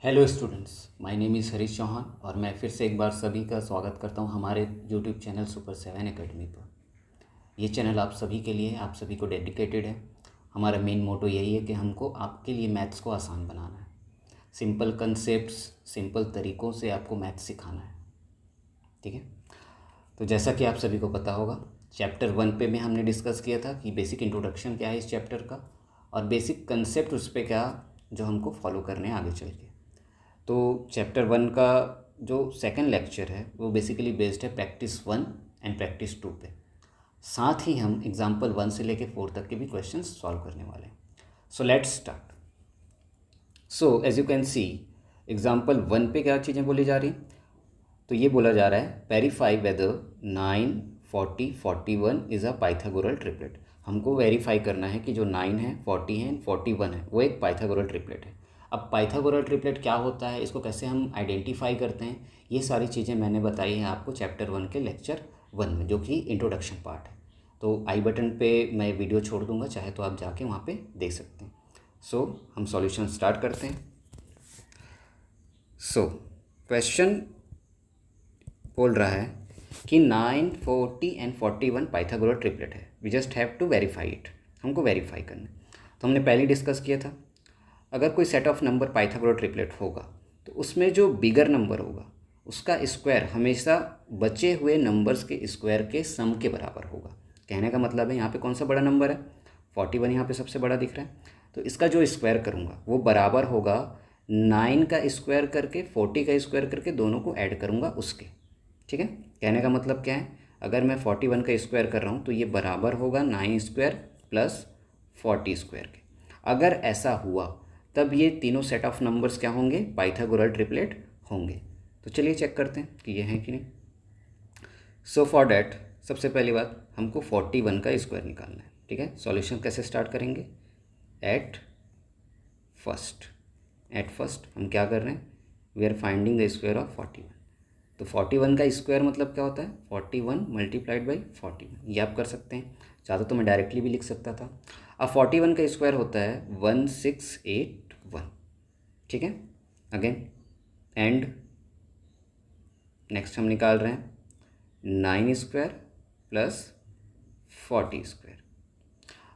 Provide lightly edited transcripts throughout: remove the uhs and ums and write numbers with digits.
Hello students, my name is Harish Chauhan और मैं फिर से एक बार सभी का स्वागत करता हूं हमारे यूट्यूब चैनल सुपर 7 एकेडमी पर। ये चैनल आप सभी के लिए, आप सभी को डेडिकेटेड है। हमारा मेन मोटो यही है कि हमको आपके लिए मैथ्स को आसान बनाना है। सिंपल कंसेप्ट्स, सिंपल तरीक़ों से आपको मैथ्स सिखाना है, ठीक है। तो जैसा कि आप सभी को पता होगा, चैप्टर 1 पे भी हमने डिस्कस किया था कि बेसिक इंट्रोडक्शन क्या है इस चैप्टर का और बेसिक कंसेप्ट उस पर क्या जो हमको फॉलो करने हैं आगे चल के। तो चैप्टर 1 का जो सेकंड लेक्चर है वो बेसिकली बेस्ड है प्रैक्टिस 1 एंड प्रैक्टिस 2 पे। साथ ही हम एग्जाम्पल 1 से लेकर 4 तक के भी क्वेश्चन सॉल्व करने वाले हैं। So let's start. So as you can see, example 1 पे क्या चीज़ें बोली जा रही, तो ये बोला जा रहा है verify whether 9, 40, 41 is a Pythagorean triplet. हमको वेरीफाई करना है कि जो 9 है, 40 है, 41 है वो एक पाइथागोरल ट्रिपलेट है। अब पाइथागोरल ट्रिपलेट क्या होता है, इसको कैसे हम आइडेंटिफाई करते हैं, ये सारी चीज़ें मैंने बताई हैं आपको चैप्टर 1 के लेक्चर 1 में, जो कि इंट्रोडक्शन पार्ट है। तो आई बटन पे मैं वीडियो छोड़ दूंगा, चाहे तो आप जाके वहाँ पे देख सकते हैं। सो हम सॉल्यूशन स्टार्ट करते हैं। सो क्वेश्चन बोल रहा है कि 9, 40 एंड 41 पाइथागोरल ट्रिपलेट है। We just have to verify it. हमको वेरीफाई करना है। तो हमने पहले डिस्कस किया था, अगर कोई सेट ऑफ नंबर पाइथागोरल ट्रिपलेट होगा तो उसमें जो बिगर नंबर होगा उसका स्क्वायर हमेशा बचे हुए नंबर्स के स्क्वायर के सम के बराबर होगा। कहने का मतलब है यहाँ पे कौन सा बड़ा नंबर है, 41 यहाँ पे सबसे बड़ा दिख रहा है, तो इसका जो स्क्वायर करूँगा वो बराबर होगा 9 का स्क्वायर करके 40 का स्क्वायर करके दोनों को ऐड करूँगा उसके, ठीक है। कहने का मतलब क्या है, अगर मैं 41 का स्क्वायर कर रहा हूँ तो ये बराबर होगा 9 स्क्वायर प्लस 40 स्क्वायर के। अगर ऐसा हुआ तब ये तीनों सेट ऑफ नंबर्स क्या होंगे, पाइथागोरल ट्रिपलेट होंगे। तो चलिए चेक करते हैं कि ये है कि नहीं। सो फॉर डैट सबसे पहली बात हमको 41 का स्क्वायर निकालना है, ठीक है। सॉल्यूशन कैसे स्टार्ट करेंगे, एट फर्स्ट हम क्या कर रहे हैं, we are finding the square of 41। तो 41 का स्क्वायर मतलब क्या होता है, 41 मल्टीप्लाइड बाई 41, ये आप कर सकते हैं। चाहता तो मैं डायरेक्टली भी लिख सकता था। अब 41 का स्क्वायर होता है 1681, ठीक है। अगेन एंड नेक्स्ट हम निकाल रहे हैं 9 स्क्वायर प्लस 40 स्क्वायर।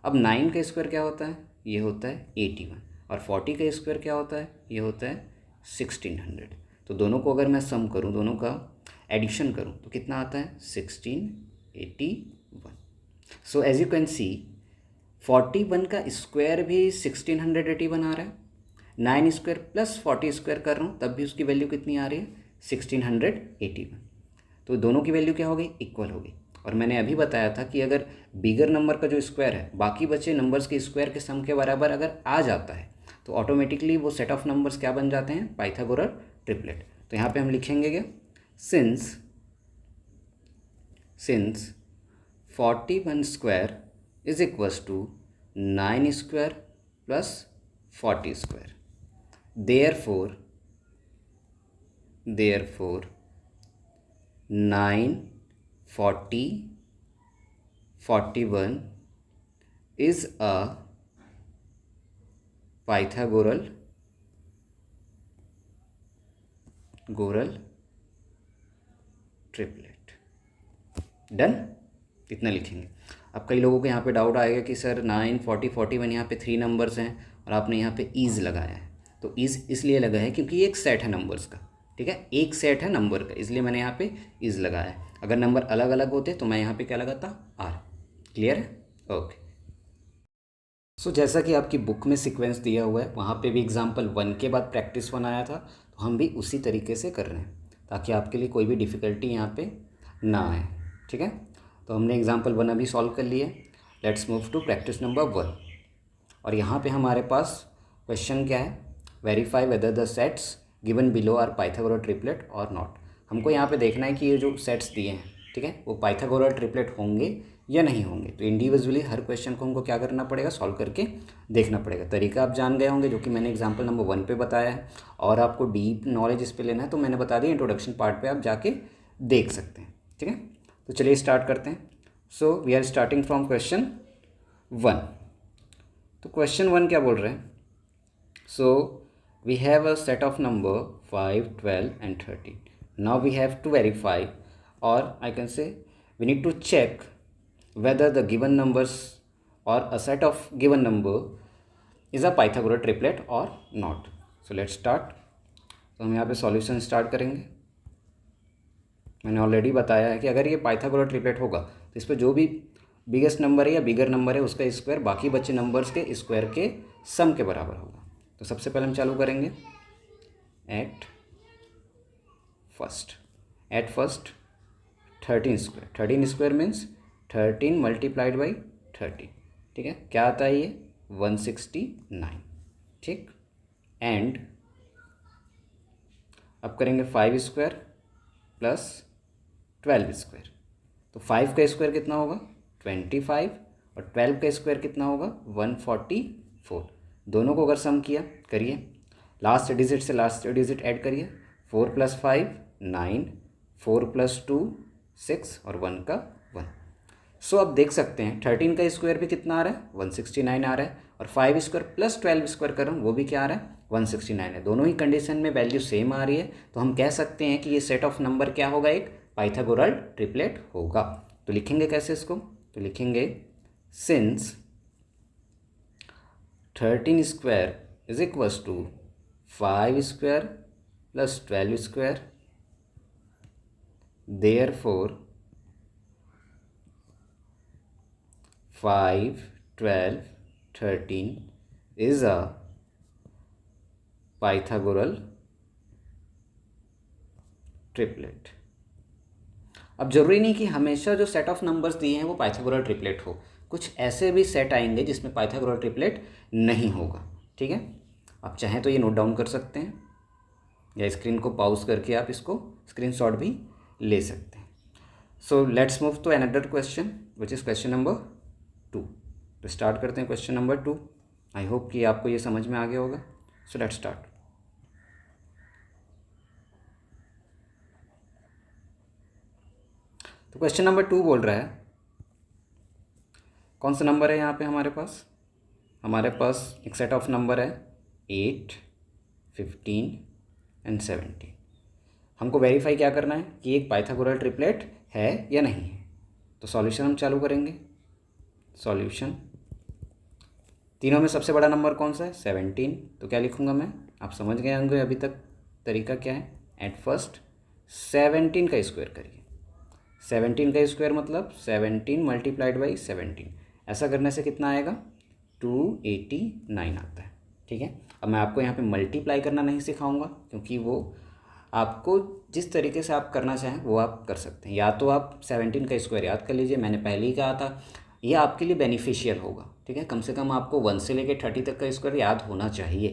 अब 9 का स्क्वायर क्या होता है, ये होता है 81, और 40 का स्क्वायर क्या होता है, ये होता है 1600। तो दोनों को अगर मैं सम करूं, दोनों का एडिशन करूं तो कितना आता है 1681। So as you can see 41 का स्क्वायर भी 1681 आ रहा है, 9 स्क्वायर प्लस 40 स्क्वायर कर रहा हूँ तब भी उसकी वैल्यू कितनी आ रही है 1681। तो दोनों की वैल्यू क्या हो गई, इक्वल हो गई। और मैंने अभी बताया था कि अगर बिगर नंबर का जो स्क्वायर है बाकी बचे नंबर्स के स्क्वायर के सम के बराबर अगर आ जाता है तो ऑटोमेटिकली वो सेट ऑफ नंबर्स क्या बन जाते हैं, पाइथागोरल ट्रिपलेट। तो यहाँ पे हम लिखेंगे क्या, since 41 square is equals to 9 square plus 40 square, therefore 9, 40, 41 is a Pythagoral triplet. Done, इतना लिखेंगे। अब कई लोगों को यहाँ पे डाउट आएगा कि सर 9, 40, 41 यहाँ पे 3 नंबर्स हैं और आपने यहाँ पे ईज लगाया है। तो ईज इसलिए लगा है क्योंकि ये एक सेट है नंबर्स का, ठीक है, एक सेट है नंबर का, इसलिए मैंने यहाँ पे इज लगाया है। अगर नंबर अलग अलग होते तो मैं यहाँ पे क्या लगाता, आर। क्लियर है, ओके। सो जैसा कि आपकी बुक में सीक्वेंस दिया हुआ है, वहाँ पे भी एग्जाम्पल 1 के बाद प्रैक्टिस 1 आया था, तो हम भी उसी तरीके से कर रहे हैं ताकि आपके लिए कोई भी डिफ़िकल्टी यहाँ पे ना आए, ठीक है। तो हमने एग्जाम्पल 1 अभी सॉल्व कर लिया। Let's move to practice number 1। और यहाँ पे हमारे पास क्वेश्चन क्या है, verify whether the sets given below are Pythagorean triplet और नॉट। हमको यहाँ पे देखना है कि ये जो सेट्स दिए हैं, ठीक है, वो पाइथागोरल ट्रिपलेट होंगे या नहीं होंगे। तो इंडिविजुअली हर क्वेश्चन को हमको क्या करना पड़ेगा, सॉल्व करके देखना पड़ेगा। तरीका आप जान गए होंगे जो कि मैंने एग्जाम्पल नंबर 1 पे बताया है, और आपको डीप नॉलेज इस पे लेना है तो मैंने बता दिया, इंट्रोडक्शन पार्ट पे आप जाके देख सकते हैं, ठीक है। तो चलिए स्टार्ट करते हैं। So we are starting from question 1। तो क्वेश्चन 1 क्या बोल रहे हैं, सो we have a set of number 5, 12 and 13. Now we have to verify, or I can say we need to check whether the given numbers or a set of given number is a Pythagoras triplet or not. So let's start. तो हम यहाँ पे solution start करेंगे. मैंने already बताया है कि अगर ये पाइथागोरस ट्रिपलेट होगा तो इस पर जो भी बिगेस्ट नंबर है या बिगर नंबर है उसका स्क्वायर बाकी बचे नंबर्स के स्क्वायर के सम के बराबर होगा. तो सबसे पहले हम चालू करेंगे at first 13 square. 13 square means 13 multiplied by 13. ठीक है, क्या आता है ये 169. ठीक, एंड अब करेंगे 5 स्क्वायर प्लस 12 स्क्वायर. तो 5 का स्क्वायर कितना होगा 25 और 12 का स्क्वायर कितना होगा 144. दोनों को अगर सम किया करिए, लास्ट डिजिट से लास्ट डिजिट ऐड करिए. 4 + 5 9, 4 + 2 6 और 1 का 1. सो अब देख सकते हैं 13 का स्क्वायर भी कितना आ रहा है 169 आ रहा है, और 5 स्क्वायर प्लस 12 स्क्वायर कर रहा हूँ वो भी क्या आ रहा है 169 है. दोनों ही कंडीशन में वैल्यू सेम आ रही है, तो हम कह सकते हैं कि ये सेट ऑफ नंबर क्या होगा, एक पाइथागोरल ट्रिपलेट होगा. तो लिखेंगे कैसे इसको, तो लिखेंगे since 13 square is equals to 5 square plus 12 square, therefore 5, 12, 13 is a Pythagorean triplet. अब जरूरी नहीं कि हमेशा जो सेट ऑफ नंबर्स दिए हैं वो पाइथागोरल ट्रिपलेट हो, कुछ ऐसे भी सेट आएंगे जिसमें पाइथागोरल ट्रिपलेट नहीं होगा. ठीक है, आप चाहें तो ये नोट डाउन कर सकते हैं या स्क्रीन को पॉज करके आप इसको स्क्रीनशॉट भी ले सकते हैं. So let's move to another question which is question number 2. तो स्टार्ट करते हैं क्वेश्चन नंबर 2. आई होप कि आपको ये समझ में आ गया होगा. सो लेट्स स्टार्ट. तो क्वेश्चन नंबर 2 बोल रहा है, कौन सा नंबर है यहाँ पे हमारे पास एक सेट ऑफ नंबर है 8, 15 एंड 17. हमको वेरीफाई क्या करना है कि एक पाइथागोरल ट्रिपलेट है या नहीं है. तो सॉल्यूशन हम चालू करेंगे. सॉल्यूशन, तीनों में सबसे बड़ा नंबर कौन सा है 17. तो क्या लिखूँगा मैं, आप समझ गए होंगे अभी तक तरीका क्या है. एट फर्स्ट 17 का स्क्वायर करिए. 17 का स्क्वायर मतलब 17 मल्टीप्लाइड बाई 17. ऐसा करने से कितना आएगा 289 आता है. ठीक है, अब मैं आपको यहाँ पे मल्टीप्लाई करना नहीं सिखाऊंगा क्योंकि वो आपको जिस तरीके से आप करना चाहें वो आप कर सकते हैं. या तो आप 17 का स्क्वायर याद कर लीजिए, मैंने पहले ही कहा था ये आपके लिए बेनिफिशियल होगा. ठीक है, कम से कम आपको 1 से लेकर 30 तक का स्क्वायर याद होना चाहिए.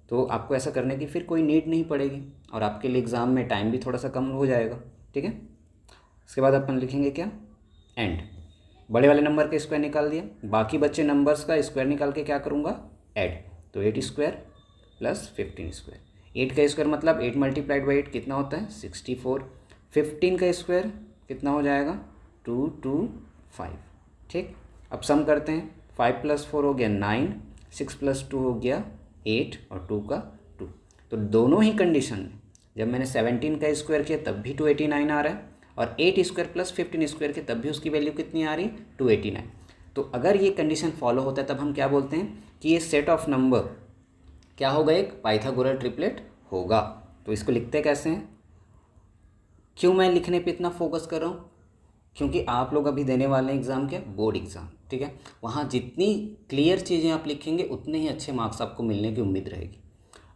तो आपको ऐसा करने की फिर कोई नीड नहीं पड़ेगी और आपके लिए एग्ज़ाम में टाइम भी थोड़ा सा कम हो जाएगा. ठीक है, उसके बाद अपन लिखेंगे क्या, एंड बड़े वाले नंबर का स्क्वायर निकाल दिया, बाकी बच्चे नंबर्स का स्क्वायर निकाल के क्या करूँगा ऐड. तो 8 स्क्वायर प्लस 15 स्क्वायर. 8 का स्क्वायर मतलब 8 मल्टीप्लाइड बाई 8 कितना होता है 64. 15 का स्क्वायर कितना हो जाएगा 225. ठीक, अब सम करते हैं. 5 + 4 हो गया 9, 6 + 2 हो गया 8 और 2 का 2. तो दोनों ही कंडीशन में जब मैंने 17 का स्क्वायर किया तब भी 289 आ रहा है, और 8 स्क्वायर प्लस 15 स्क्वायर के तब भी उसकी वैल्यू कितनी आ रही 289. तो अगर ये कंडीशन फॉलो होता है तब हम क्या बोलते हैं कि ये सेट ऑफ नंबर क्या होगा, एक पाइथागोरल ट्रिपलेट होगा. तो इसको लिखते कैसे हैं, क्यों मैं लिखने पे इतना फोकस कर रहा हूँ, क्योंकि आप लोग अभी देने वाले हैं एग्ज़ाम क्या, बोर्ड एग्ज़ाम. ठीक है, वहाँ जितनी क्लियर चीज़ें आप लिखेंगे उतने ही अच्छे मार्क्स आपको मिलने की उम्मीद रहेगी.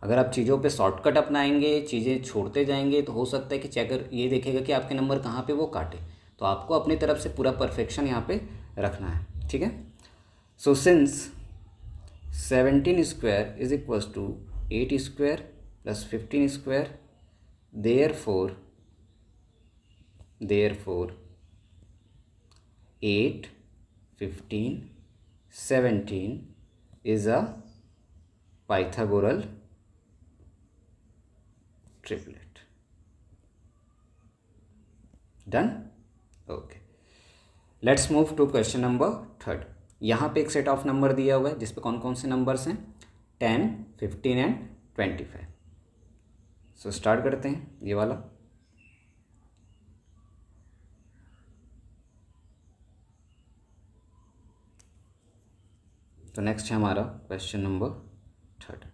अगर आप चीज़ों पे शॉर्टकट अपनाएंगे, चीज़ें छोड़ते जाएंगे, तो हो सकता है कि चेकर ये देखेगा कि आपके नंबर कहाँ पे वो काटे. तो आपको अपनी तरफ से पूरा परफेक्शन यहाँ पे रखना है. ठीक है, so since 17 square is equals to 8 square plus 15 square, therefore 8, 15, 17 is a Pythagoral triplet. Done? Okay. Let's move to question number 3. यहाँ पे एक सेट ऑफ नंबर दिया हुआ है जिस पे कौन कौन से नंबर्स हैं 10, 15 एंड 25। सो स्टार्ट करते हैं ये वाला। तो नेक्स्ट है हमारा क्वेश्चन नंबर 3।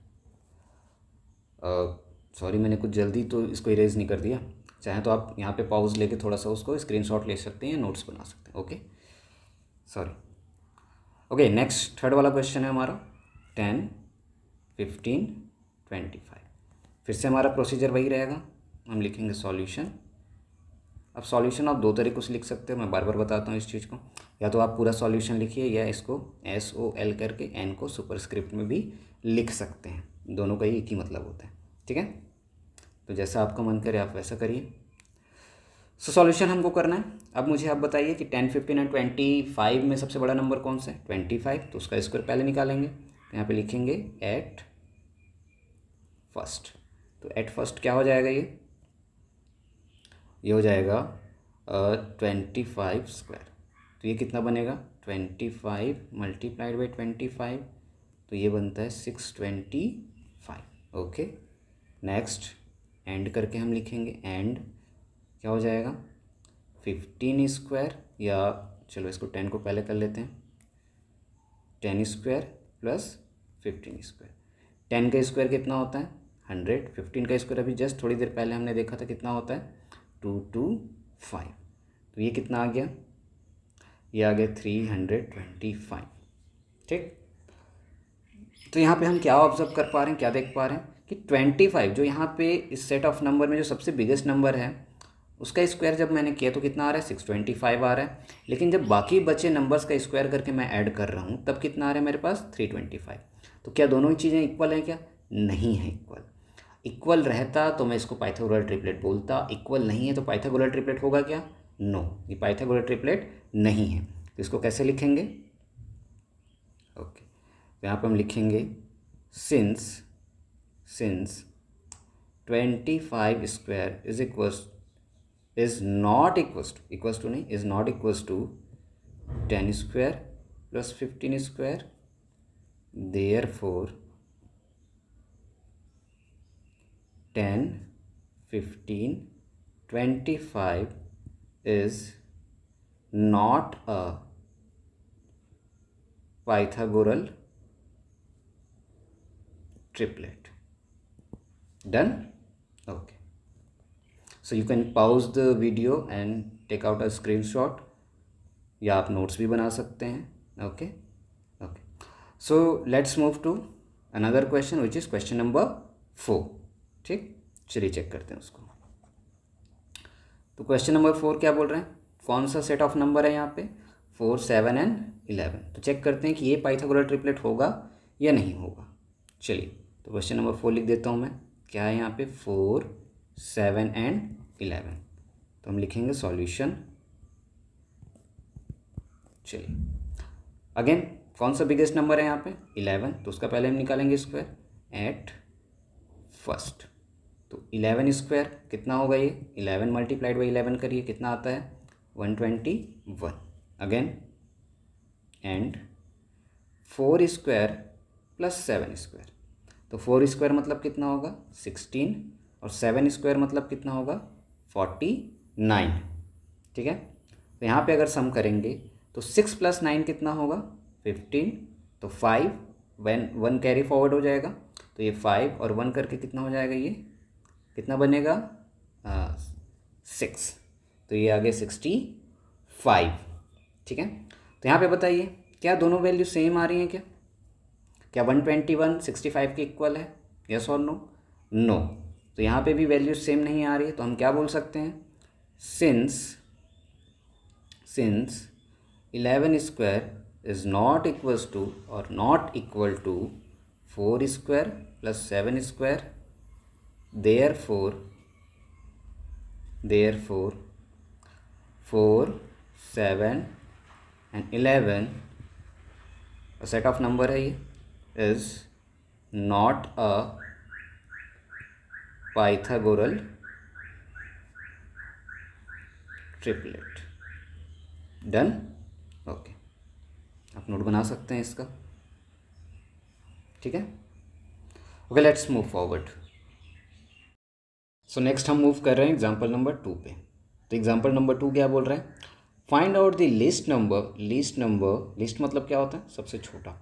सॉरी मैंने कुछ जल्दी तो इसको इरेज नहीं कर दिया, चाहे तो आप यहाँ पे पॉज लेके थोड़ा सा उसको स्क्रीनशॉट ले सकते हैं या नोट्स बना सकते हैं। Okay sorry. Okay next third वाला क्वेश्चन है हमारा 10, 15, 25। फिर से हमारा प्रोसीजर वही रहेगा, हम लिखेंगे सॉल्यूशन। अब सॉल्यूशन आप दो तरीक़ों से लिख सकते हो, मैं बार बार बताता हूँ इस चीज़ को। या तो आप पूरा सॉल्यूशन लिखिए या इसको SOL करके n को सुपरस्क्रिप्ट में भी लिख सकते हैं, दोनों का ही एक ही मतलब होता है। ठीक है, तो जैसा आपका मन करे आप वैसा करिए। सो सॉल्यूशन हमको करना है। अब मुझे आप बताइए कि 10, 15 एंड 25 में सबसे बड़ा नंबर कौन सा है? 25। तो उसका स्क्वायर पहले निकालेंगे, तो यहाँ पे लिखेंगे एट फर्स्ट। तो एट फर्स्ट क्या हो जाएगा? ये हो जाएगा 25 स्क्वायर। तो ये कितना बनेगा? 25 मल्टीप्लाइड बाई 25, तो ये बनता है 625। ओके नेक्स्ट एंड करके हम लिखेंगे, एंड क्या हो जाएगा? 15 स्क्वायर, या चलो इसको 10 को पहले कर लेते हैं, 10 स्क्वायर प्लस 15 स्क्वायर। 10 का स्क्वायर कितना होता है? 100। 15 का स्क्वायर अभी जस्ट थोड़ी देर पहले हमने देखा था कितना होता है? 225। तो ये कितना आ गया? ये आ गया 325। ठीक, तो यहाँ पे हम क्या ऑब्जर्व कर पा रहे हैं, क्या देख पा रहे हैं कि 25 जो यहाँ पे इस सेट ऑफ नंबर में जो सबसे बिगेस्ट नंबर है उसका स्क्वायर जब मैंने किया तो कितना आ रहा है? 625 आ रहा है। लेकिन जब बाकी बचे नंबर्स का स्क्वायर करके मैं ऐड कर रहा हूँ तब कितना आ रहा है मेरे पास? 325। तो क्या दोनों ही चीज़ें इक्वल हैं? क्या नहीं है इक्वल। इक्वल रहता तो मैं इसको पाइथागोरस ट्रिपलेट बोलता, इक्वल नहीं है तो पाइथागोरस ट्रिपलेट होगा क्या? नो, ये पाइथागोरस ट्रिपलेट नहीं है। तो इसको कैसे लिखेंगे? ओके, तो यहाँ पर हम लिखेंगे since 25 square is not equals to 10 square plus 15 square, therefore 10, 15, 25 is not a Pythagorean triplet. Done? Okay. So you can pause the video and take out a screenshot, या आप नोट्स भी बना सकते हैं। Okay okay, so let's move to another question which is question number 4। ठीक, चलिए check करते हैं उसको। तो क्वेश्चन नंबर 4 क्या बोल रहे हैं? कौन सा सेट ऑफ नंबर है यहाँ पे? 4, 7 एंड 11। तो चेक करते हैं कि ये पाइथागोरस ट्रिपलेट होगा या नहीं होगा। चलिए, तो क्वेश्चन नंबर 4 लिख देता हूँ मैं। क्या है यहाँ पे? 4, 7 एंड 11। तो हम लिखेंगे सॉल्यूशन। चलिए अगेन, कौन सा बिगेस्ट नंबर है यहाँ पे? 11। तो उसका पहले हम निकालेंगे स्क्वायर एट फर्स्ट। तो 11 स्क्वायर कितना होगा? ये 11 मल्टीप्लाइड बाई 11 करिए, कितना आता है? 121। Again and 4 square plus 7 square. तो 4 स्क्वायर मतलब कितना होगा? 16, और 7 स्क्वायर मतलब कितना होगा? 49। ठीक है, तो यहाँ पे अगर सम करेंगे तो 6 प्लस 9 कितना होगा? 15। तो 5 1 कैरी फॉरवर्ड हो जाएगा, तो ये 5 और 1 करके कितना हो जाएगा? ये कितना बनेगा? 6। तो ये आ गया 65। ठीक है, तो यहाँ पे बताइए क्या दोनों वैल्यू सेम आ रही हैं? क्या 121 65 के इक्वल है? यस और नो? नो। तो यहाँ पे भी वैल्यू सेम नहीं आ रही है, तो हम क्या बोल सकते हैं? Since 11 square is not equals to और not equal to 4 square plus 7 square, therefore 4, 7 and 11 a set of number है ये, is not a Pythagorean triplet. Done? Okay, आप नोट बना सकते हैं इसका। ठीक है, okay, let's move forward. So next हम मूव कर रहे हैं एग्जाम्पल नंबर 2 पे। तो एग्जाम्पल नंबर 2 क्या बोल रहे हैं, find out the list number, list मतलब क्या होता है, सबसे छोटा,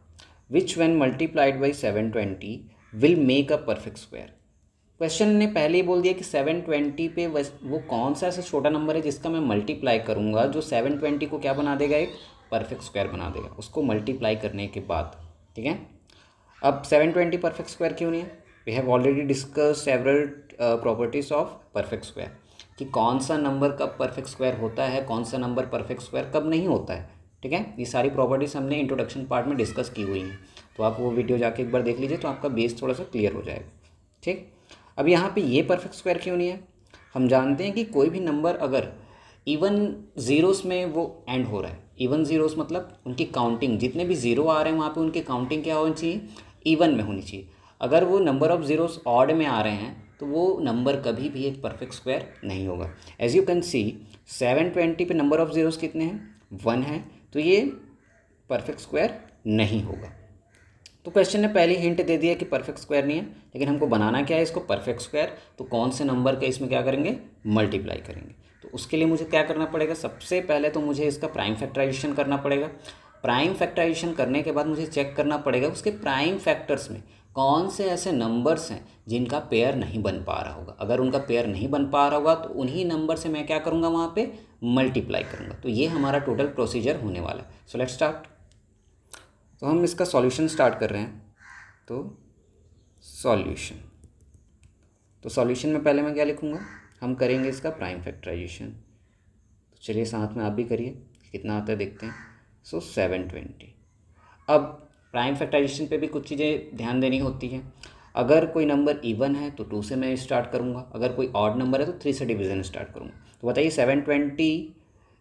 विच when multiplied by 720 will make a perfect square. Question ने पहले ही बोल दिया कि 720 पे वो कौन सा ऐसा छोटा नंबर है जिसका मैं मल्टीप्लाई करूँगा जो 720 को क्या बना देगा, एक परफेक्ट स्क्वायर बना देगा, उसको मल्टीप्लाई करने के बाद। ठीक है, अब 720 परफेक्ट स्क्वायर क्यों नहीं है, we have already discuss several properties of perfect square, कि कौन सा नंबर कब परफेक्ट स्क्वायर होता है, कौन सा नंबर परफेक्ट स्क्वायर कब नहीं होता है। ठीक है, ये सारी प्रॉपर्टीज़ हमने इंट्रोडक्शन पार्ट में डिस्कस की हुई हैं, तो आप वो वीडियो जाके एक बार देख लीजिए तो आपका बेस थोड़ा सा क्लियर हो जाएगा। ठीक, अब यहाँ पे ये परफेक्ट स्क्वायर क्यों नहीं है, हम जानते हैं कि कोई भी नंबर अगर इवन ज़ीरोस में वो एंड हो रहा है, इवन ज़ीरोस मतलब उनकी काउंटिंग, जितने भी ज़ीरो आ रहे हैं वहाँ पे उनकी काउंटिंग क्या होनी चाहिए, इवन में होनी चाहिए। अगर वो नंबर ऑफ़ ज़ीरोस ऑड में आ रहे हैं तो वो नंबर कभी भी एक परफेक्ट स्क्वायर नहीं होगा। एज यू कैन सी 720 पे नंबर ऑफ़ ज़ीरोस कितने हैं, 1 है, तो ये परफेक्ट स्क्वायर नहीं होगा। तो क्वेश्चन ने पहले हिंट दे दिया कि परफेक्ट स्क्वायर नहीं है, लेकिन हमको बनाना क्या है इसको परफेक्ट स्क्वायर, तो कौन से नंबर का इसमें क्या करेंगे, मल्टीप्लाई करेंगे। तो उसके लिए मुझे क्या करना पड़ेगा, सबसे पहले तो मुझे इसका प्राइम फैक्टराइजेशन करना पड़ेगा। प्राइम फैक्टराइजेशन करने के बाद मुझे चेक करना पड़ेगा उसके प्राइम फैक्टर्स में कौन से ऐसे नंबर्स हैं जिनका पेयर नहीं बन पा रहा होगा। अगर उनका पेयर नहीं बन पा रहा होगा तो उन्हीं नंबर से मैं क्या करूँगा, वहाँ पे मल्टीप्लाई करूँगा। तो ये हमारा टोटल प्रोसीजर होने वाला है। सो लेट्स स्टार्ट। तो हम इसका सॉल्यूशन स्टार्ट कर रहे हैं। तो सॉल्यूशन, तो सॉल्यूशन में पहले मैं क्या लिखूँगा, हम करेंगे इसका प्राइम फैक्टराइजेशन। तो चलिए साथ में आप भी करिए, कितना आता है देखते हैं। सो 720। अब प्राइम फैक्टराइजेशन पे भी कुछ चीज़ें ध्यान देनी होती हैं। अगर कोई नंबर इवन है तो 2 से मैं स्टार्ट करूँगा, अगर कोई ऑड नंबर है तो 3 से डिवीज़न स्टार्ट करूँगा। तो बताइए 720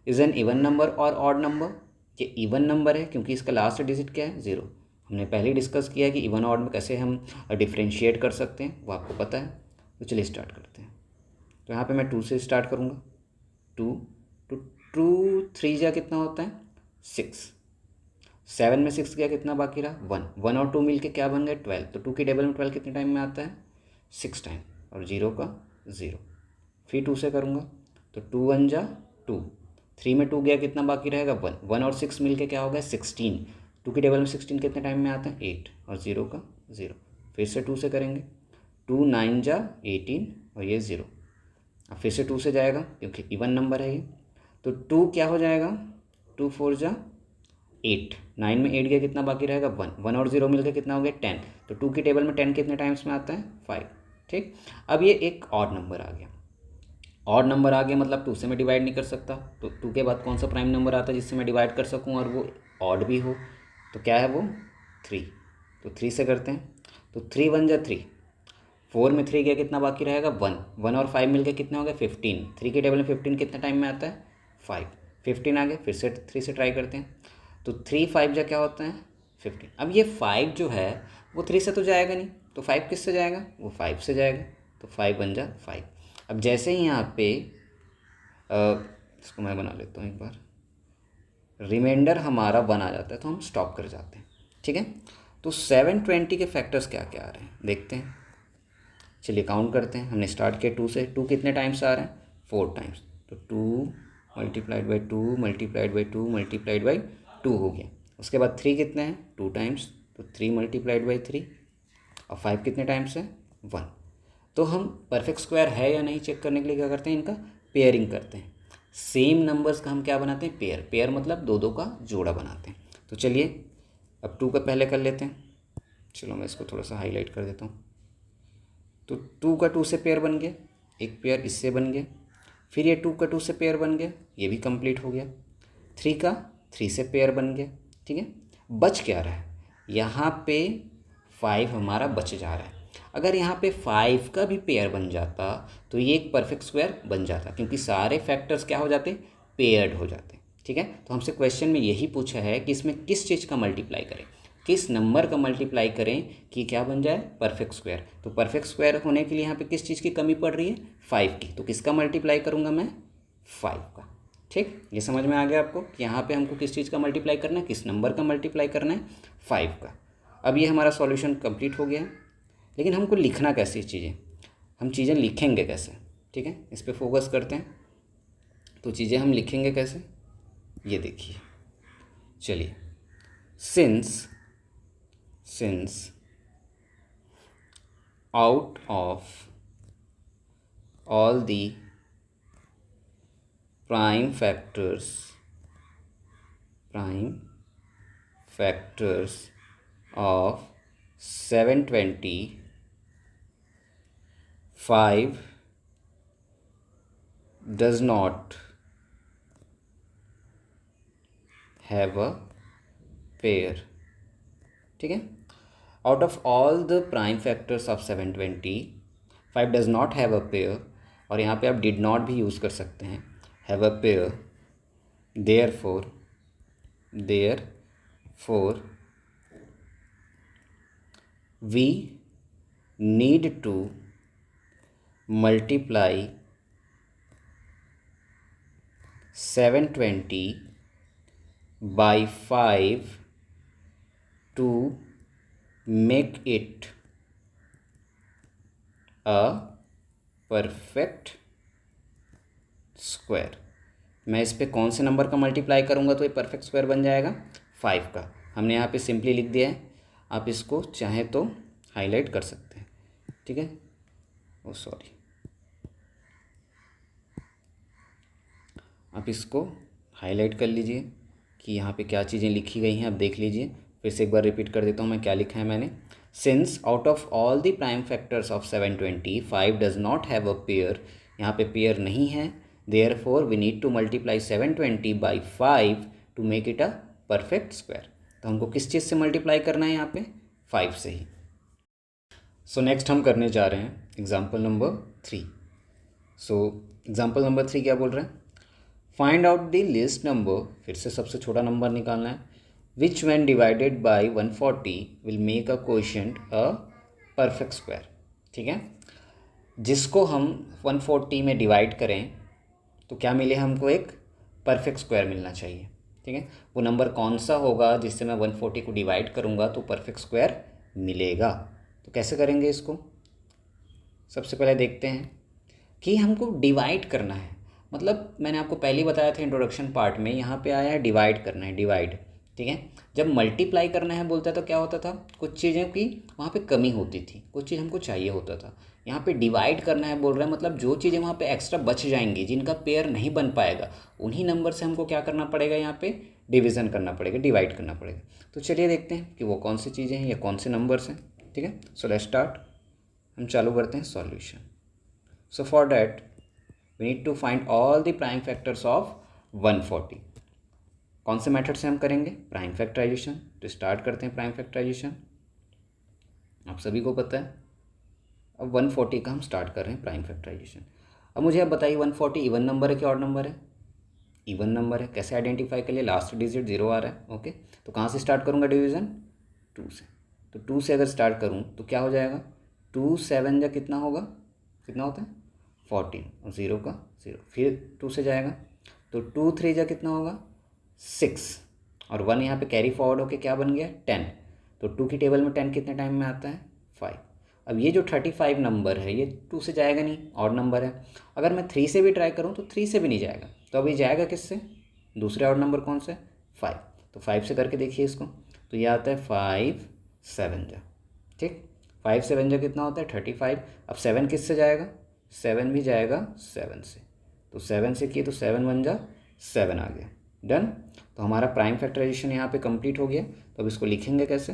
इज़ एन इवन नंबर और ऑड नंबर। ये इवन नंबर है क्योंकि इसका लास्ट डिजिट क्या है, 0। हमने पहले ही डिस्कस किया कि इवन ऑड में कैसे हम डिफ्रेंशिएट कर सकते हैं, वो आपको पता है। तो चलिए स्टार्ट करते हैं। तो यहाँ पे मैं 2 से स्टार्ट करूँगा। 2 तो 2 3 जा कितना होता है, 6। 7 में 6 गया, कितना बाकी रहा, 1। 1 और 2 मिल के क्या बन गए, 12। तो 2 की टेबल में 12 कितने टाइम में आता है, 6 टाइम, और 0 का 0। फिर 2 से करूँगा तो 2 1 जा 2। 3 में 2 गया, कितना बाकी रहेगा, 1। 1 और 6 मिल के क्या हो गया, 16। 2 की टेबल में 16 कितने टाइम में आता है, 8, और 0 का 0। फिर से 2 से करेंगे, 2 9 जा 18, और ये 0। अब फिर से 2 से जाएगा क्योंकि इवन नंबर है ये, तो 2 क्या हो जाएगा, 2 4 जा 8। 9 में 8 गया, कितना बाकी रहेगा, 1। 1 और 0 मिलकर कितना हो गया, 10। तो 2 की टेबल में 10 कितने टाइम्स में आता है, 5। ठीक, अब ये एक ऑड नंबर आ गया। ऑड नंबर आ गया मतलब 2 से मैं डिवाइड नहीं कर सकता, तो 2 के बाद कौन सा प्राइम नंबर आता है जिससे मैं डिवाइड कर सकूं और वो ऑड भी हो, तो क्या है वो, 3। तो 3 से करते हैं, तो 3 1 जा 3। 4 में 3 गया, कितना बाकी रहेगा, 1। 1 और 5 मिलकर कितना हो गया, 15। 3 की टेबल में 15 कितने टाइम में आता है, 5। 15 आ गया, फिर से 3 से ट्राई करते हैं, तो 3 5 जा क्या होता है, 15। अब ये 5 जो है वो 3 से तो जाएगा नहीं, तो 5 किस से जाएगा, वो 5 से जाएगा, तो 5 बन जा 5। अब जैसे ही यहाँ पे इसको मैं बना लेता हूँ एक बार, रिमाइंडर हमारा बना जाता है तो हम स्टॉप कर जाते हैं। ठीक है, तो 720 के फैक्टर्स क्या क्या आ रहे हैं देखते हैं। चलिए काउंट करते हैं। हमने स्टार्ट किया 2 से, 2 कितने टाइम्स आ रहे हैं, 4 टाइम्स। तो 2 multiplied by 2 multiplied by 2 multiplied by 2 हो गया। उसके बाद 3 कितने हैं, 2 टाइम्स, तो 3 मल्टीप्लाइड बाई 3। और 5 कितने टाइम्स है, 1। तो हम परफेक्ट स्क्वायर है या नहीं चेक करने के लिए क्या करते हैं, इनका पेयरिंग करते हैं। सेम नंबर्स का हम क्या बनाते हैं, पेयर। पेयर मतलब दो दो का जोड़ा बनाते हैं। तो चलिए अब 2 का पहले कर लेते हैं। चलो मैं इसको थोड़ा सा हाईलाइट कर देता हूँ। तो 2 का 2 से पेयर बन गया, एक पेयर इससे बन गया। फिर ये 2 का 2 से पेयर बन गया, ये भी कंप्लीट हो गया। 3 का 3 से पेयर बन गया। ठीक है, बच क्या रहा है, यहाँ पे 5 हमारा बच जा रहा है। अगर यहाँ पे 5 का भी पेयर बन जाता तो ये एक परफेक्ट स्क्वायर बन जाता, क्योंकि सारे फैक्टर्स क्या हो जाते, पेयर्ड हो जाते। ठीक है, तो हमसे क्वेश्चन में यही पूछा है कि इसमें किस चीज़ का मल्टीप्लाई करें, किस नंबर का मल्टीप्लाई करें कि क्या बन जाए, परफेक्ट स्क्वायर। तो परफेक्ट स्क्वायर होने के लिए यहाँ पे किस चीज़ की कमी पड़ रही है, 5 की। तो किसका मल्टीप्लाई करूँगा मैं, 5 का। ठीक, ये समझ में आ गया आपको कि यहाँ पे हमको किस चीज़ का मल्टीप्लाई करना है, किस नंबर का मल्टीप्लाई करना है, 5 का। अब ये हमारा सॉल्यूशन कंप्लीट हो गया है। लेकिन हमको लिखना कैसी चीज़ें, हम चीज़ें लिखेंगे कैसे, ठीक है, इस पर फोकस करते हैं। तो चीज़ें हम लिखेंगे कैसे, ये देखिए। चलिए, since out of all the prime factors of 720, 5 does not have a pair, ठीक है। Out of all the prime factors of 720, 5 does not have a pair, और यहाँ पे आप डिड नॉट भी यूज़ कर सकते हैं, have a pair, therefore we need to multiply 720 by 5 to make it a perfect square. मैं इस पे कौन से नंबर का मल्टीप्लाई करूँगा तो ये परफेक्ट स्क्वायर बन जाएगा, 5 का। हमने यहाँ पे सिंपली लिख दिया है, आप इसको चाहें तो हाईलाइट कर सकते हैं, ठीक है। ओ सॉरी, आप इसको हाईलाइट कर लीजिए कि यहाँ पे क्या चीज़ें लिखी गई हैं, आप देख लीजिए। फिर से एक बार रिपीट कर देता हूँ मैं क्या लिखा है मैंने। Since out of all the prime factors of 720, 5 does not have a pair, यहाँ पे पेयर नहीं है, therefore we need to multiply 720 by 5 to make it a perfect square. तो हमको किस चीज़ से मल्टीप्लाई करना है यहाँ पे, 5 से ही। सो नेक्स्ट हम करने जा रहे हैं example number 3। So example number 3 क्या बोल रहे हैं, find out the list number, फिर से सबसे छोटा नंबर निकालना है, which when divided by 140 will make a quotient a perfect square, ठीक है। जिसको हम 140 में डिवाइड करें तो क्या मिले हमको, एक परफेक्ट स्क्वायर मिलना चाहिए, ठीक है। वो नंबर कौन सा होगा जिससे मैं 140 को डिवाइड करूँगा तो परफेक्ट स्क्वायर मिलेगा। तो कैसे करेंगे इसको, सबसे पहले देखते हैं कि हमको डिवाइड करना है। मतलब मैंने आपको पहले ही बताया था इंट्रोडक्शन पार्ट में, यहाँ पे आया है डिवाइड करना है, डिवाइड, ठीक है। जब मल्टीप्लाई करना है बोलता है तो क्या होता था, कुछ चीज़ें की वहाँ पे कमी होती थी, कुछ चीज़ हमको चाहिए होता था। यहाँ पे डिवाइड करना है बोल रहा है, मतलब जो चीज़ें वहाँ पे एक्स्ट्रा बच जाएंगी, जिनका पेयर नहीं बन पाएगा, उन्हीं नंबर से हमको क्या करना पड़ेगा, यहाँ पे डिवीज़न करना पड़ेगा, डिवाइड करना पड़ेगा। तो चलिए देखते हैं कि वो कौन सी चीज़ें हैं या कौन से नंबर्स हैं, ठीक है। सो लेट्स स्टार्ट, हम चालू करते हैं solution. So for that we need to find all the prime factors of 140। कौन से मेथड से हम करेंगे, प्राइम फैक्टराइजेशन। तो स्टार्ट करते हैं प्राइम फैक्टराइजेशन, आप सभी को पता है। अब 140 का हम स्टार्ट कर रहे हैं प्राइम फैक्टराइजेशन। अब मुझे आप बताइए 140 इवन नंबर है कि ऑड नंबर है, इवन नंबर है। कैसे आइडेंटिफाई कर लिए, लास्ट डिजिट 0 आ रहा है, ओके। तो कहाँ से स्टार्ट करूँगा डिवीज़न, 2 से। तो 2 से अगर स्टार्ट करूँ तो क्या हो जाएगा, 2 7 जा कितना होगा, कितना होता है 14, और 0 का 0, फिर 2 से जाएगा तो 2 3 जा कितना होगा 6, और 1 यहाँ पे कैरी फॉरवर्ड होके क्या बन गया 10। तो 2 की टेबल में 10 कितने टाइम में आता है 5। अब ये जो 35 नंबर है ये 2 से जाएगा नहीं, ऑड नंबर है। अगर मैं 3 से भी ट्राई करूँ तो 3 से भी नहीं जाएगा, तो अभी जाएगा किससे, दूसरे ऑड नंबर कौन से, 5। तो 5 से करके देखिए इसको, तो ये आता है 5 7 जा, ठीक। 5 7 जा कितना होता है 35। अब 7 किस से जाएगा, 7 भी जाएगा 7 से। तो 7 से किए तो 7 1 जा 7 आ गया, डन। तो हमारा प्राइम फैक्टराइजेशन यहाँ पे कंप्लीट हो गया। तो अब इसको लिखेंगे कैसे,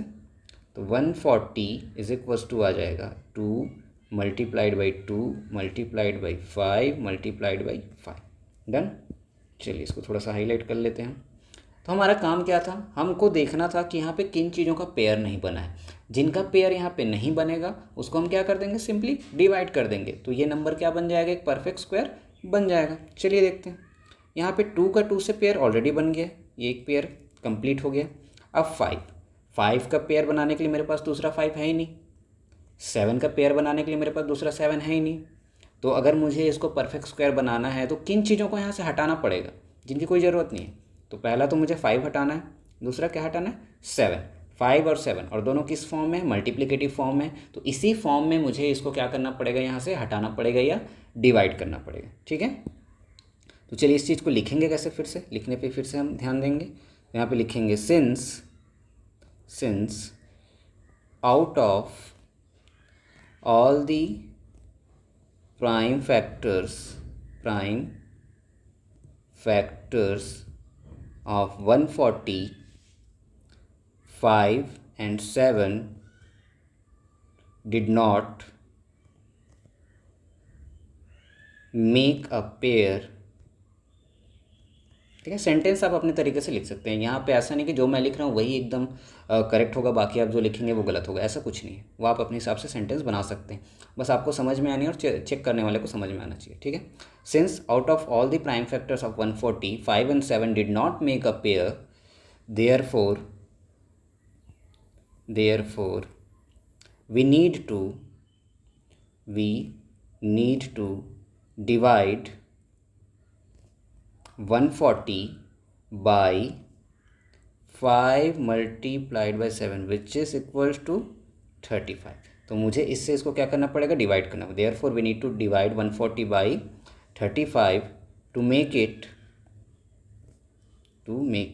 तो 140 इज इक्वल्स टू आ जाएगा 2 multiplied by 2 multiplied by 5 multiplied by 5, done. चलिए इसको थोड़ा सा हाईलाइट कर लेते हैं। तो हमारा काम क्या था, हमको देखना था कि यहाँ पे किन चीज़ों का पेयर नहीं बना है। जिनका पेयर यहाँ पे नहीं बनेगा उसको हम क्या कर देंगे, सिंपली डिवाइड कर देंगे। तो ये नंबर क्या बन जाएगा, एक परफेक्ट स्क्वायर बन जाएगा। चलिए देखते हैं, यहाँ पे 2 का 2 से पेयर ऑलरेडी बन गया, ये एक पेयर कंप्लीट हो गया। अब 5 का पेयर बनाने के लिए मेरे पास दूसरा 5 है ही नहीं। 7 का पेयर बनाने के लिए मेरे पास दूसरा 7 है ही नहीं। तो अगर मुझे इसको परफेक्ट स्क्वायर बनाना है तो किन चीज़ों को यहाँ से हटाना पड़ेगा जिनकी कोई ज़रूरत नहीं है। तो पहला तो मुझे 5 हटाना है, दूसरा क्या हटाना है 7। 5 और 7 और दोनों किस फॉर्म में, मल्टीप्लिकेटिव फॉर्म में। तो इसी फॉर्म में मुझे इसको क्या करना पड़ेगा, यहाँ से हटाना पड़ेगा या डिवाइड करना पड़ेगा। ठीक है, तो चलिए इस चीज़ को लिखेंगे कैसे, फिर से लिखने पे फिर से हम ध्यान देंगे। तो यहाँ पे लिखेंगे since out of all the prime factors of 140, 5 and 7 did not make a pair। ठीक है, सेंटेंस आप अपने तरीके से लिख सकते हैं। यहाँ पे ऐसा नहीं कि जो मैं लिख रहा हूँ वही एकदम करेक्ट होगा, बाकी आप जो लिखेंगे वो गलत होगा, ऐसा कुछ नहीं है। वो आप अपने हिसाब से सेंटेंस बना सकते हैं, बस आपको समझ में आनी है और चेक करने वाले को समझ में आना चाहिए। ठीक है, since out of all the prime factors of 140, 5 and 7 did not make a pair, therefore we need to divide 140 by 5 multiplied by 7 which is equals to 35। तो मुझे इससे इसको क्या करना पड़ेगा, डिवाइड करना पड़ेगा। Therefore we need to divide 140 by 35 to make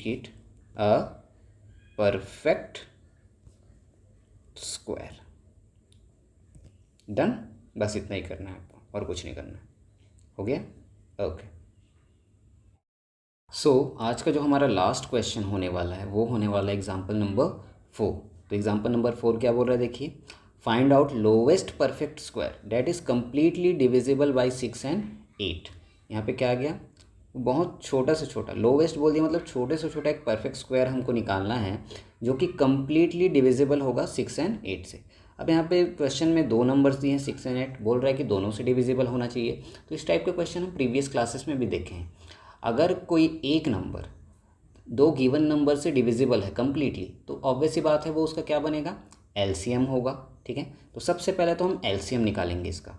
it a perfect square. Done, बस इतना ही करना है आपको और कुछ नहीं करना है। हो गया, ओके। सो आज का जो हमारा लास्ट क्वेश्चन होने वाला है वो होने वाला है एग्जाम्पल नंबर 4। तो एग्जाम्पल नंबर 4 क्या बोल रहा है, देखिए, find out lowest perfect square that is completely divisible by 6 and 8। यहाँ पे क्या आ गया, बहुत छोटा से छोटा, लोवेस्ट बोल दिया मतलब छोटे से छोटा एक परफेक्ट स्क्वायर हमको निकालना है जो कि कम्प्लीटली डिविजिबल होगा 6 and 8 से। अब यहाँ पे क्वेश्चन में दो नंबर्स दिए हैं 6 and 8, बोल रहा है कि दोनों से डिविजिबल होना चाहिए। तो इस टाइप के क्वेश्चन हम प्रीवियस क्लासेस में भी देखे हैं। अगर कोई एक नंबर दो गिवन नंबर से डिविजिबल है कम्प्लीटली, तो ऑब्वियस सी बात है वो उसका क्या बनेगा, एलसीएम होगा। ठीक है, तो सबसे पहले तो हम एलसीएम निकालेंगे इसका।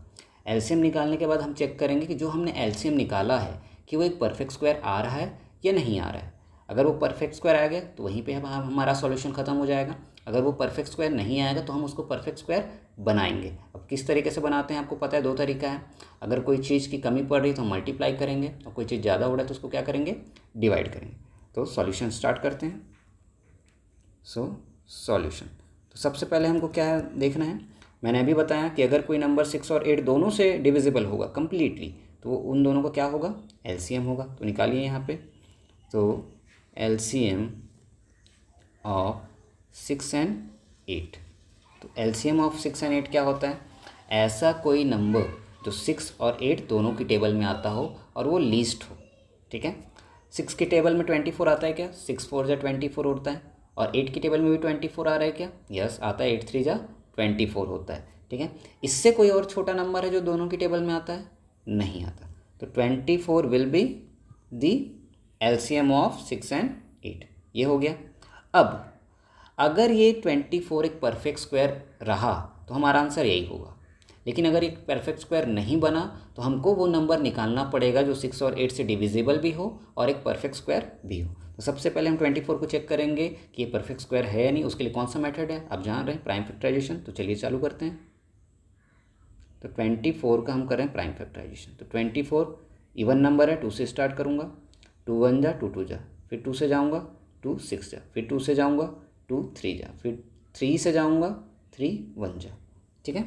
एलसीएम निकालने के बाद हम चेक करेंगे कि जो हमने एलसीएम निकाला है कि वो एक परफेक्ट स्क्वायर आ रहा है या नहीं आ रहा है। अगर वो परफेक्ट स्क्वायर आ गया तो वहीं पे हमारा सॉल्यूशन ख़त्म हो जाएगा। अगर वो परफेक्ट स्क्वायर नहीं आएगा तो हम उसको परफेक्ट स्क्वायर बनाएंगे। अब किस तरीके से बनाते हैं आपको पता है, दो तरीका है। अगर कोई चीज़ की कमी पड़ रही तो हम मल्टीप्लाई करेंगे, और कोई चीज़ ज़्यादा हो रहा है तो उसको क्या करेंगे, डिवाइड करेंगे। तो सॉल्यूशन स्टार्ट करते हैं। सॉल्यूशन, तो सबसे पहले हमको क्या देखना है, मैंने अभी बताया कि अगर कोई नंबर 6 और 8 दोनों से डिविजिबल होगा कम्प्लीटली तो उन दोनों का क्या होगा, एलसीएम होगा। तो निकालिए यहाँ पे, तो एलसीएम ऑफ 6 and 8। तो एलसीएम ऑफ 6 and 8 क्या होता है, ऐसा कोई नंबर जो 6 और 8 दोनों की टेबल में आता हो और वो लीस्ट हो। ठीक है, 6 की टेबल में 24 आता है क्या, 6 4 जा 24 होता है, और 8 की टेबल में भी 24 आ रहा है क्या, यस आता है, 8 3 जा 24 होता है। ठीक है, इससे कोई और छोटा नंबर है जो दोनों की टेबल में आता है, नहीं आता। तो 24 will be the LCM of 6 and 8, ये हो गया। अब अगर ये 24 एक परफेक्ट स्क्वायर रहा तो हमारा आंसर यही होगा, लेकिन अगर एक परफेक्ट स्क्वायर नहीं बना तो हमको वो नंबर निकालना पड़ेगा जो 6 और 8 से डिविजिबल भी हो और एक परफेक्ट स्क्वायर भी हो। तो सबसे पहले हम 24 को चेक करेंगे कि ये परफेक्ट स्क्वायर है या नहीं। उसके लिए कौन सा मेथड है आप जान रहे हैं, प्राइम फैक्टराइजेशन। तो चलिए चालू करते हैं। तो 24 का हम करें प्राइम फैक्टराइजेशन। तो 24 इवन नंबर है, 2 से स्टार्ट करूँगा, 2 1 जा 2 2 जा, फिर 2 से जाऊँगा 2 6 जा, फिर 2 से जाऊँगा 2 3 जा, फिर 3 से जाऊँगा 3 1 जा। ठीक है,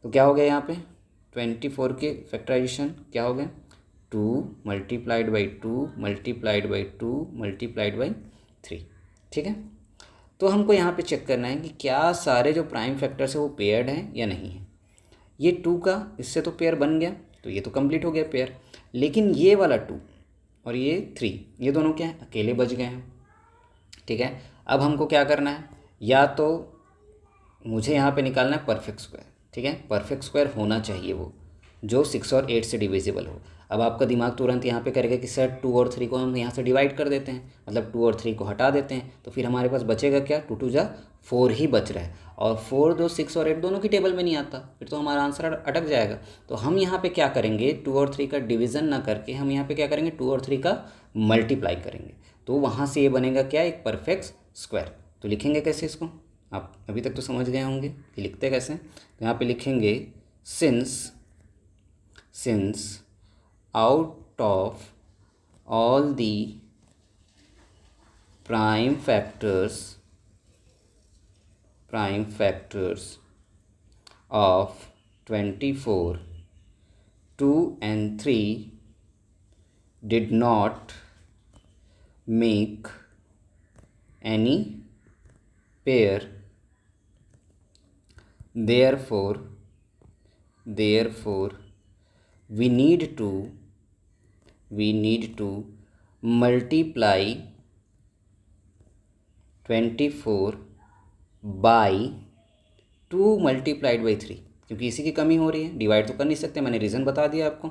तो क्या हो गया यहाँ पे 24 के फैक्टराइजेशन क्या हो गया, 2 multiplied by 2 multiplied by 2 multiplied by 3। ठीक है, तो हमको यहाँ पे चेक करना है कि क्या सारे जो प्राइम फैक्टर्स है वो पेयर्ड हैं या नहीं है। ये 2 का इससे तो पेयर बन गया, तो ये तो कंप्लीट हो गया पेयर, लेकिन ये वाला 2 और ये 3 ये दोनों क्या है, अकेले बच गए हैं। ठीक है, अब हमको क्या करना है, या तो मुझे यहाँ पे निकालना है परफेक्ट स्क्वायर। ठीक है, परफेक्ट स्क्वायर होना चाहिए वो जो 6 और 8 से डिविजिबल हो। अब आपका दिमाग तुरंत यहाँ पे करेगा कि सर 2 और 3 को हम यहाँ से डिवाइड कर देते हैं, मतलब 2 और 3 को हटा देते हैं, तो फिर हमारे पास बचेगा क्या, 2 2 जा 4 ही बच रहा है, और 4 दो 6 और 8 दोनों की टेबल में नहीं आता, फिर तो हमारा आंसर अटक जाएगा। तो हम यहाँ पे क्या करेंगे, 2 और 3 का डिवीज़न ना करके हम यहाँ पे क्या करेंगे, 2 और 3 का मल्टीप्लाई करेंगे, तो वहाँ से ये बनेगा क्या, एक परफेक्ट स्क्वायर। तो लिखेंगे कैसे इसको, आप अभी तक तो समझ गए होंगे कि लिखते कैसे। तो यहाँ पे लिखेंगे since out of all the prime factors of 24, 2 and 3 did not make any pair, therefore we need to multiply 24 by 2 multiplied by 3, क्योंकि इसी की कमी हो रही है, डिवाइड तो कर नहीं सकते, मैंने रीज़न बता दिया आपको।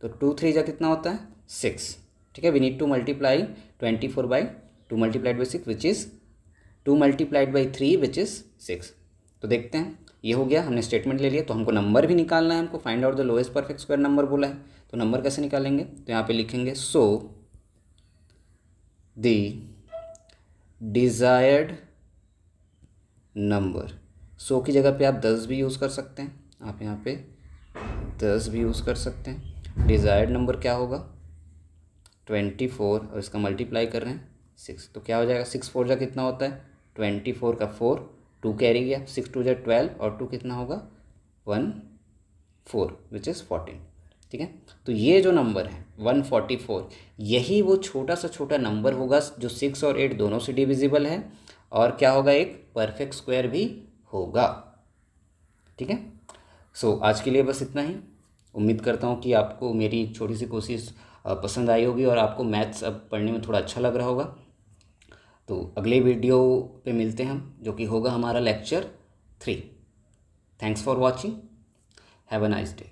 तो 2 3 जा कितना होता है 6, ठीक है। We need to multiply 24 by 2 multiplied by 6 which is 2 multiplied by 3 which is 6। तो देखते हैं, ये हो गया, हमने स्टेटमेंट ले लिया। तो हमको नंबर भी निकालना है, हमको find out the lowest perfect square number बोला है। तो नंबर कैसे निकालेंगे, तो यहाँ पे लिखेंगे सो द डिज़ायर्ड नंबर, सो की जगह पे आप 10 भी यूज़ कर सकते हैं, आप यहाँ पे 10 भी यूज़ कर सकते हैं। डिज़ायर्ड नंबर क्या होगा 24 और इसका मल्टीप्लाई कर रहे हैं 6, तो क्या हो जाएगा 6 4 जा कितना होता है 24 का 4, 2 कैरी गया, 6 2 जा 12 और 2 कितना होगा 1 4 विच इज़ 14, ठीक है। तो ये जो नंबर है 144, यही वो छोटा सा छोटा नंबर होगा जो 6 और 8 दोनों से डिविजिबल है, और क्या होगा एक परफेक्ट स्क्वायर भी होगा, ठीक है। सो आज के लिए बस इतना ही। उम्मीद करता हूँ कि आपको मेरी छोटी सी कोशिश पसंद आई होगी और आपको मैथ्स अब पढ़ने में थोड़ा अच्छा लग रहा होगा। तो अगले वीडियो पे मिलते हैं हम, जो कि होगा हमारा lecture 3। Thanks for watching, have a nice day.